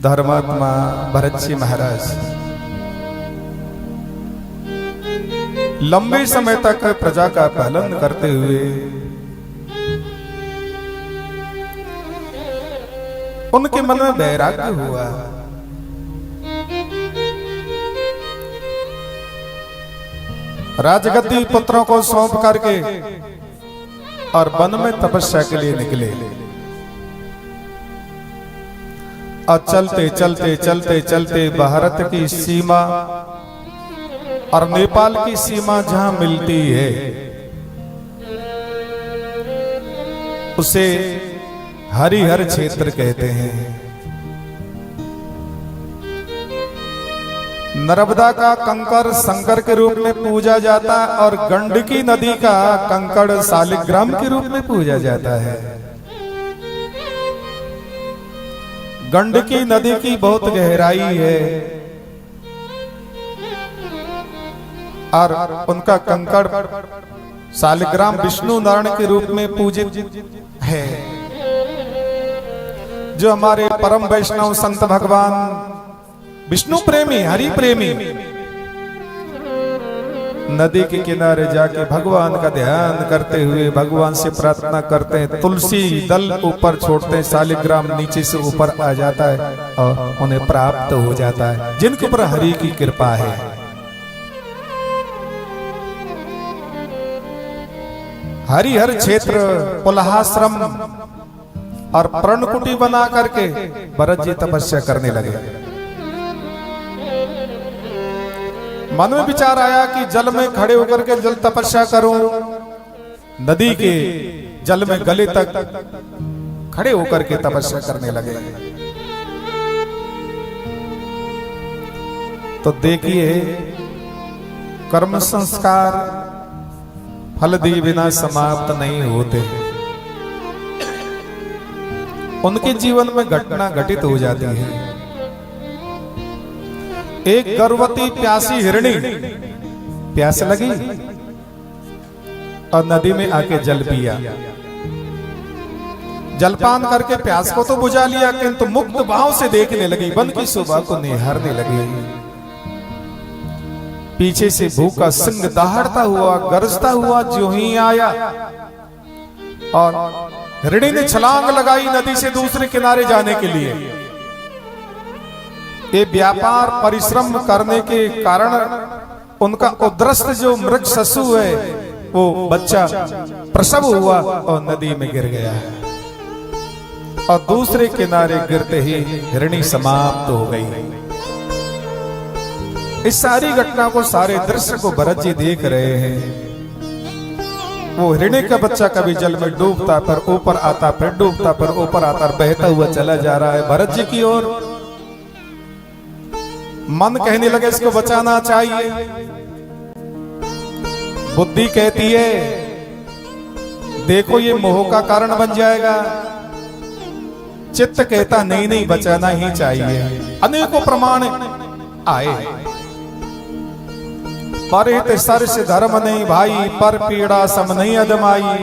धर्मात्मा भरत जी महाराज लंबे समय तक प्रजा का पालन करते हुए उनके मन में वैराग्य हुआ। राजगद्दी पुत्रों को सौंप करके और वन में तपस्या के लिए निकले। और चलते चलते चलते चलते भारत की सीमा और नेपाल की सीमा जहां मिलती है उसे हरिहर क्षेत्र कहते हैं। नर्मदा का कंकड़ शंकर के रूप में पूजा जाता है और गंडकी नदी का कंकड़ शालिग्राम के रूप में पूजा जाता है। गंडकी नदी की बहुत गहराई है और उनका कंकड़ शालिग्राम विष्णु नारायण के रूप में पूजित है। जो हमारे परम वैष्णव संत भगवान विष्णु प्रेमी हरि प्रेमी नदी के किनारे जाके भगवान का ध्यान करते हुए भगवान से प्रार्थना करते हैं। तुलसी दल ऊपर छोड़ते हैं, शालिग्राम नीचे से ऊपर आ जाता है और उन्हें प्राप्त हो जाता है जिनके ऊपर हरि की कृपा है। हरिहर क्षेत्र पुलहाश्रम और पर्णकुटी बना करके भरत जी तपस्या करने लगे। मन में विचार आया कि जल में खड़े होकर के जल तपस्या करूं। नदी के जल में गले तक खड़े होकर के तपस्या करने लगे। तो देखिए कर्म संस्कार फल दिए बिना समाप्त नहीं होते। उनके जीवन में घटना घटित हो जाती है। एक गर्भवती प्यासी हिरणी प्यास लगी और नदी में आके जल पिया। जलपान करके प्यास को तो बुझा लिया किंतु मुक्त भाव से देखने लगी, वन की शोभा को निहारने लगी। पीछे से भूखा सिंह दहाड़ता हुआ गरजता हुआ जो ही आया और हिरणी ने छलांग लगाई नदी से दूसरे किनारे जाने के लिए। ये व्यापार परिश्रम करने के कारण उनका उद्रस्त जो मृग ससु है वो बच्चा प्रसव हुआ और नदी में गिर गया है और दूसरे किनारे गिरते ही हिरणी समाप्त हो गई। इस सारी घटना को सारे दृश्य को भरत जी देख रहे हैं। वो हिरणी का बच्चा कभी जल में डूबता फिर ऊपर आता फिर डूबता फिर ऊपर आता बहता हुआ चला जा रहा है भरत जी की ओर। मन कहने लगे इसको बचाना चाहिए। बुद्धि कहती है देखो ये मोह का कारण बन जाएगा। चित्त कहता नहीं नहीं बचाना ही चाहिए। अनेकों प्रमाण आए। परहित सरस धर्म नहीं भाई पर पीड़ा सम नहीं अदमाई।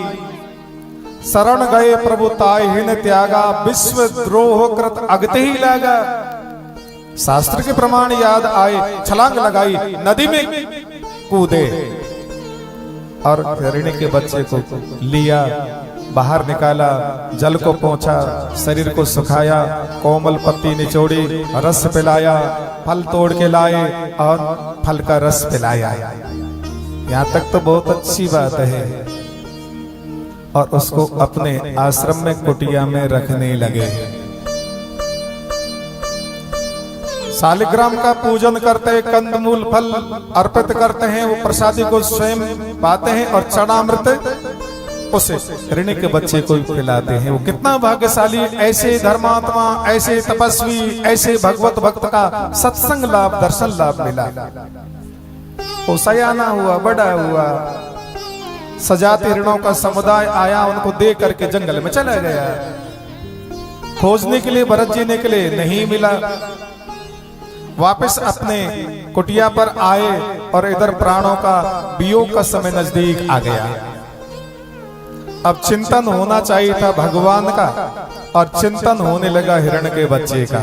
शरण गए प्रभु ताय हिन त्यागा विश्व द्रोह कृत अगते ही लागा। शास्त्र के प्रमाण याद आए, छलांग लगाई नदी में कूदे और हिरणी के बच्चे को लिया बाहर निकाला, जल को पहुंचा, शरीर को सुखाया, कोमल पत्ती निचोड़ी, रस पिलाया, फल तोड़ के लाए और फल का रस पिलाया। यहाँ तक तो बहुत अच्छी बात है। और उसको अपने आश्रम में कुटिया में रखने लगे। शालिग्राम का पूजन करते हैं, कंदमूल फल अर्पित करते हैं, वो प्रसादी को स्वयं पाते हैं और चढ़ामृत उसे हिरणी के बच्चे को खिलाते हैं। वो कितना भाग्यशाली, ऐसे धर्मात्मा, ऐसे तपस्वी, ऐसे भगवत भक्त का सत्संग लाभ दर्शन लाभ मिला। वो सयाना हुआ, बड़ा हुआ, सजाते हिरणों का समुदाय आया, उनको देख करके जंगल में चला गया। खोजने के लिए भरत जी निकले, नहीं मिला। वापस अपने कुटिया पर आए और इधर प्राणों का वियोग का समय नजदीक आ गया। अब चिंतन होना चाहिए था भगवान का और चिंतन होने लगा हिरण के बच्चे का।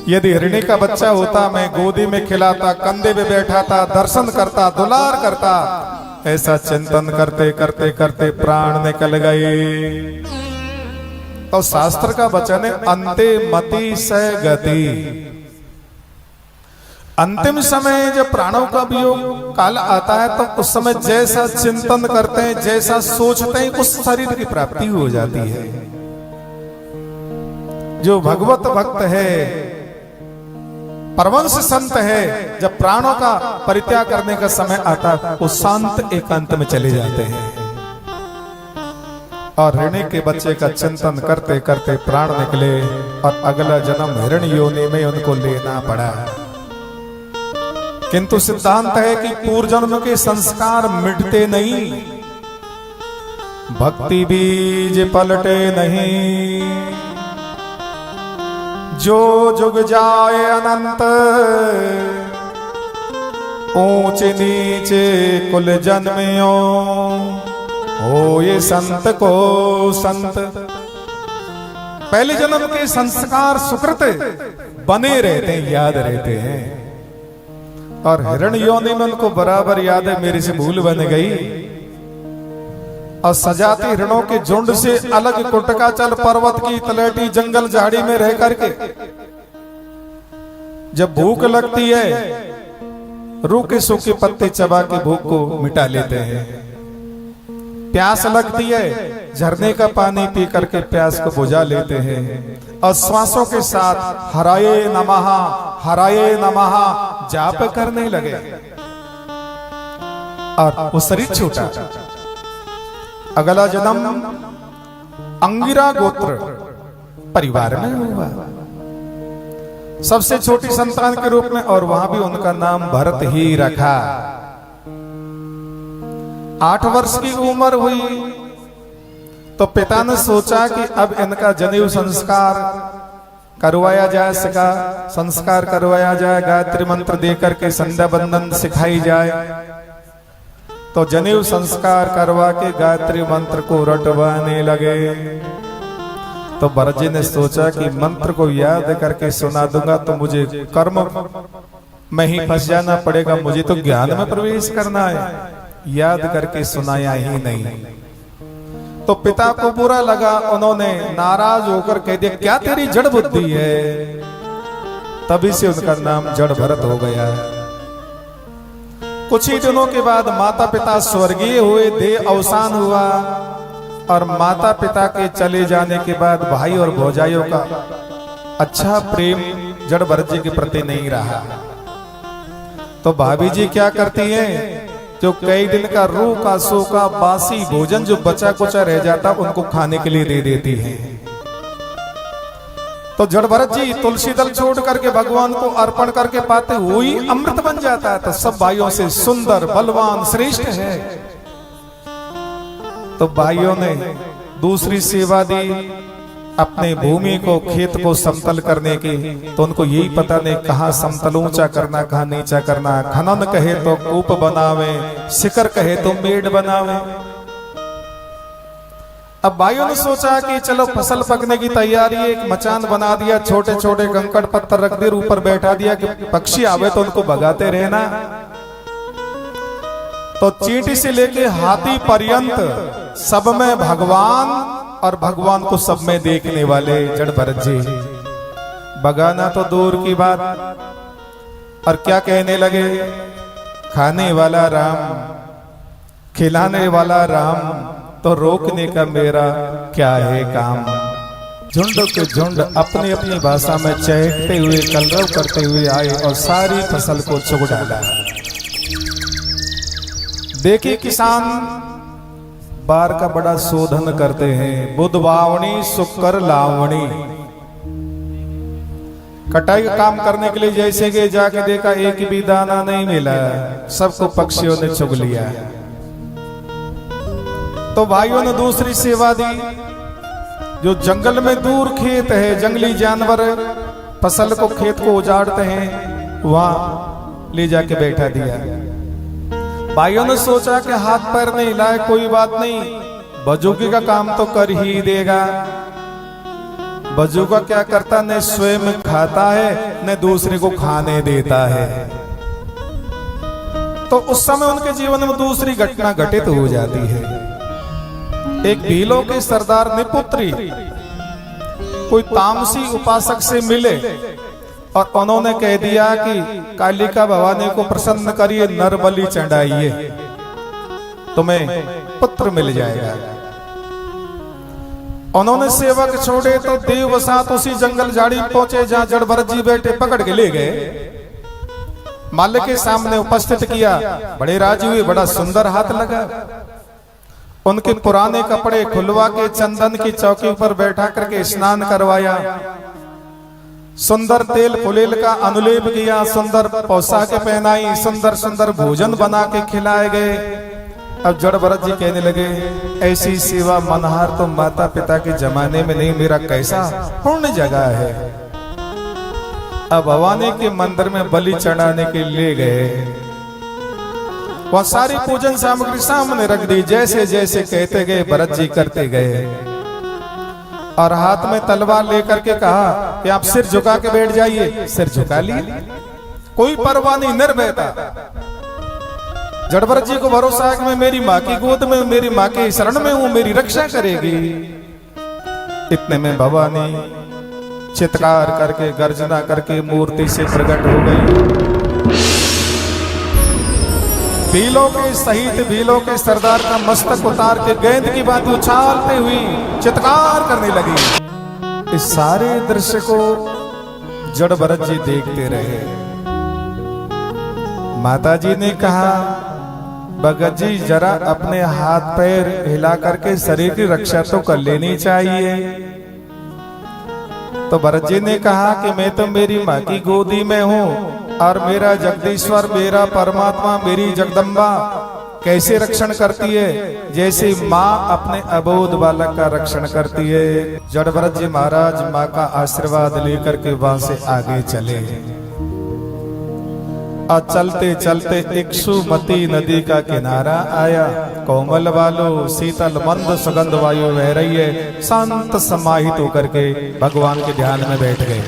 यदि हिरणी का बच्चा होता, मैं गोदी में खिलाता, कंधे पे बैठाता, दर्शन करता, दुलार करता। ऐसा चिंतन करते करते करते प्राण निकल गए। तो शास्त्र का वचन है, अंते मति स गति। अंतिम समय जब प्राणों का वियोग काल आता है, तो उस समय जैसा चिंतन करते हैं, जैसा सोचते हैं, उस शरीर की प्राप्ति हो जाती है। जो भगवत भक्त है, परमंश संत है, जब प्राणों का परित्याग करने का समय आता है, वो शांत एकांत में चले जाते हैं। और हिरणी के बच्चे का चिंतन करते करते प्राण निकले और अगला जन्म हिरण योनि में उनको लेना पड़ा। किंतु सिद्धांत है कि पूर्व जन्म के संस्कार मिटते नहीं, भक्ति बीज पलटे नहीं। जो जुग जाए अनंत, ऊंचे नीचे कुल जन्मियों, हो ये संत को संत। पहले जन्म के संस्कार सुकृत बने रहते हैं, याद रहते हैं। और हिरण योनि में उनको बराबर याद है, मेरे से भूल बन गई। और सजाती हिरणों के झुंड से अलग कुटकाचल पर्वत की तलेटी जंगल झाड़ी में रह करके जब भूख लगती है, रूखे सूखे पत्ते चबा के भूख को मिटा लेते हैं। प्यास लगती है, झरने का पानी पी करके प्यास को बुझा लेते हैं। और श्वासों के साथ हराये नमः जाप करने लगे। और वो शरीर छूटा। अगला जन्म अंगिरा गोत्र परिवार में हुआ, सबसे छोटी संतान के रूप में, और वहां भी उनका नाम भरत ही रखा। 8 वर्ष की उम्र हुई तो पिता ने सोचा कि अब इनका जनेऊ संस्कार करवाया जाए, संस्कार करवाया जाए, गायत्री मंत्र देकर के संध्या बंदन सिखाई जाए। तो जनेऊ संस्कार करवा के गायत्री मंत्र को रटवाने लगे। तो भरत जी ने सोचा कि मंत्र को याद करके सुना दूंगा तो मुझे कर्म में ही फंस जाना पड़ेगा, मुझे तो ज्ञान में प्रवेश करना है। याद करके सुनाया ही नहीं। तो पिता को बुरा लगा, उन्होंने नाराज होकर कह दिया, क्या तेरी जड़ बुद्धि है। तभी से उनका नाम जड़ भरत हो गया। कुछ ही दिनों के बाद माता पिता स्वर्गीय हुए, देह अवसान हुआ। और माता पिता के चले जाने के बाद भाई और भौजाइयों का अच्छा प्रेम जड़ भरत जी के प्रति नहीं रहा। तो भाभी जी क्या करती हैं, जो कई दिन का रूखा सूखा बासी भोजन जो बचा कुचा रह जाता उनको खाने के लिए दे देती हैं। तो जड़ भरत जी तुलसी दल छोड़ करके भगवान को अर्पण करके पाते वही अमृत बन जाता है। तो सब भाइयों से सुंदर, बलवान, श्रेष्ठ है। तो भाइयों ने दूसरी सेवा दी, अपने भूमि को, खेत को समतल करने की। तो उनको यही पता नहीं कहाँ समतल ऊंचा करना, कहाँ नीचा करना। खनन कहे तो कूप बनावे, शिखर कहे तो मेड़ बनावे। अब भाइयों ने सोचा कि चलो फसल पकने की तैयारी है, एक मचान बना दिया, छोटे छोटे कंकड़ पत्थर रख दिए, ऊपर बैठा दिया कि पक्षी आवे तो उनको भगाते रहना। तो चींटी से लेके हाथी पर्यंत सब में भगवान, और भगवान को सब में देखने वाले जड़ भरत जी। भगाना तो दूर की बात, और क्या कहने लगे, खाने वाला राम, खिलाने वाला राम, तो रोकने का मेरा क्या है काम। झुंड के झुंड अपनी अपनी भाषा में चहकते हुए, कलरव करते हुए आए और सारी फसल को चुग डाला। देखिए किसान बार का बड़ा शोधन करते हैं। बुध वावणी शुक्र लावणी। कटाई का काम करने के लिए जैसे कि जाके देखा एक भी दाना नहीं मिला, सबको पक्षियों ने चुग लिया। तो भाइयों ने दूसरी सेवा दी, जो जंगल में दूर खेत है, जंगली जानवर फसल को, खेत को उजाड़ते हैं, वहां ले जाके बैठा दिया। भाइयों ने सोचा कि हाथ पैर नहीं हिलाए कोई बात नहीं, बजूकी का काम तो कर ही देगा। बजूका क्या करता, न स्वयं खाता है न दूसरे को खाने देता है। तो उस समय उनके जीवन में दूसरी घटना घटित हो जाती है। एक भीलों के सरदार निपुत्री कोई तामसी उपासक से मिले और उन्होंने कह दिया कि कालिका भवानी को प्रसन्न करिए, नर बलि चढ़ाइए, तुम्हें पुत्र मिल जाएगा। उन्होंने सेवक छोड़े तो देववसात उसी जंगल झाड़ी पहुंचे जहां जड़ भरत जी बैठे, पकड़ के ले गए, मालिक के सामने उपस्थित किया। बड़े राजी हुए, बड़ा सुंदर हाथ लगा। उनके पुराने कपड़े खुलवा के चंदन की चौकी पर बैठा करके स्नान करवाया, सुंदर तेल फुलेल का अनुलेप किया, सुंदर पोशाक पहनाई, सुंदर सुंदर भोजन बना के खिलाए गए। अब जड़ भरत जी कहने लगे, ऐसी सेवा मनहार तो माता पिता के जमाने में नहीं, मेरा कैसा पुण्य जगह है। अब भवानी के मंदिर में बलि चढ़ाने के लिए गए, वह सारी पूजन सामग्री सामने रख दी, जैसे जैसे कहते गए भरत जी करते गए, और हाथ में तलवार लेकर के कहा कि आप सिर झुका के बैठ जाइए। सिर झुका लिए, कोई परवाह नहीं, निर्भयता। जड़ भरत जी को भरोसा है कि मैं मेरी माँ की गोद में, मेरी माँ के शरण में हूं, मेरी रक्षा करेगी। इतने में भवानी चित्कार करके गर्जना करके मूर्ति से प्रकट हो गई। भीलों के सहित भीलों के सरदार का मस्तक उतार के गेंद की बात उछालते हुई चित्कार करने लगी। इस सारे दृश्य को जड़ भरत जी देखते रहे। माता जी ने कहा, भगत जी जरा अपने हाथ पैर हिला करके शरीर की रक्षा तो कर लेनी चाहिए। तो भरत जी ने कहा कि मैं तो मेरी माँ की गोदी में हूँ और मेरा जगदीश्वर, मेरा परमात्मा, मेरी जगदम्बा कैसे रक्षण करती है, जैसे माँ अपने अबोध बालक का रक्षण करती है। जड़ भरत जी महाराज माँ का आशीर्वाद लेकर के वहां से आगे चले और चलते चलते इक्षुमती नदी का किनारा आया। कोमल वालो शीतल मंद सुगंध वायु बह रही है। शांत समाहित होकर के भगवान के ध्यान में बैठ गए।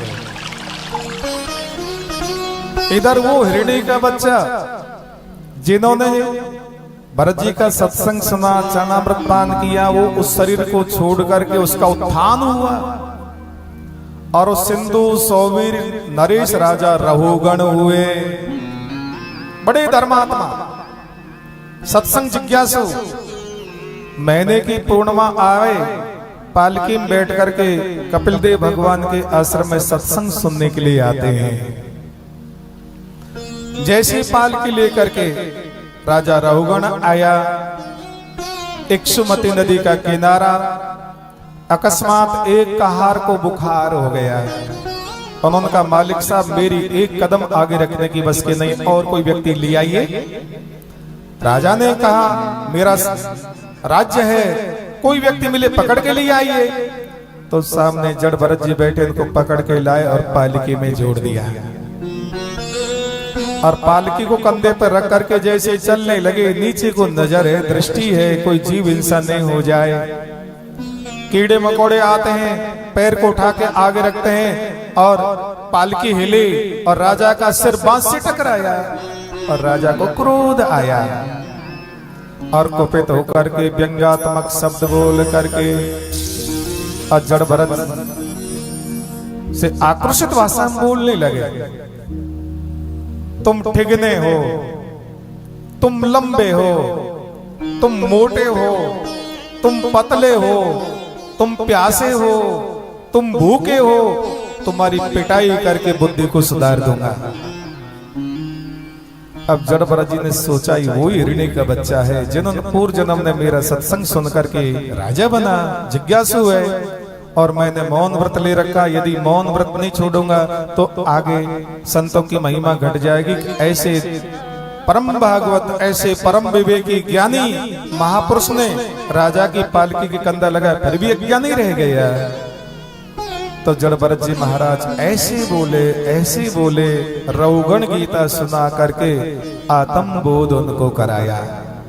इधर वो हिरणी का बच्चा जिन्होंने भरत जी का सत्संग सुना, चरणामृत पान किया, वो उस शरीर को छोड़ करके उसका उत्थान हुआ और उस सिंधु सौवीर नरेश राजा रहुगण हुए। बड़े धर्मात्मा, सत्संग जिज्ञासु। महीने की पूर्णिमा आए, पालकी में बैठ करके कपिल देव भगवान के आश्रम में सत्संग सुनने के लिए आते हैं। जैसी पालकी लेकर के राजा रहुगण आया, इक्षुमती नदी का किनारा, अकस्मात एक कहार को बुखार हो गया। उन्होंने कहा, मालिक साहब मेरी एक कदम आगे रखने की बस के नहीं, और कोई व्यक्ति ले आइए। राजा ने कहा, मेरा राज्य है, कोई व्यक्ति मिले पकड़ के ले आइए। तो सामने जड़ भरत जी बैठे, उनको पकड़ के लाए और पालकी में जोड़ दिया और पालकी को कंधे पर रख करके जैसे चलने लगे। नीचे को नजर है, दृष्टि है, कोई जीव इंसान नहीं हो जाए। कीड़े मकोड़े आते हैं, पैर को उठा के आगे रखते हैं और पालकी हिली और राजा का सिर बांस से टकराया और राजा को क्रोध आया और कुपित होकर के व्यंग्यात्मक शब्द बोल करके और जड़ भरत से आक्रोशित भाषा में बोलने लगे। तुम ठिगने हो, तुम लंबे हो, तुम मोटे हो, तुम पतले हो, तुम प्यासे हो, तुम भूखे हो, तुम्हारी पिटाई करके बुद्धि को सुधार दूंगा। अब जड़ भरत जी ने सोचा, वो हिरणी का बच्चा है जिन्होंने पूर्व जन्म ने मेरा सत्संग सुन करके राजा बना, जिज्ञासु है, और मैंने मौन व्रत ले रखा। यदि मौन व्रत नहीं छोड़ूंगा तो आगे संतों की महिमा घट जाएगी। ऐसे परम भागवत, ऐसे परम विवेकी ज्ञानी महापुरुष ने राजा की पालकी के कंधा लगा, फिर भी अज्ञानी रह गया। तो जड़ भरत जी महाराज ऐसे बोले, रहुगण गीता सुना करके आत्म बोध उनको कराया।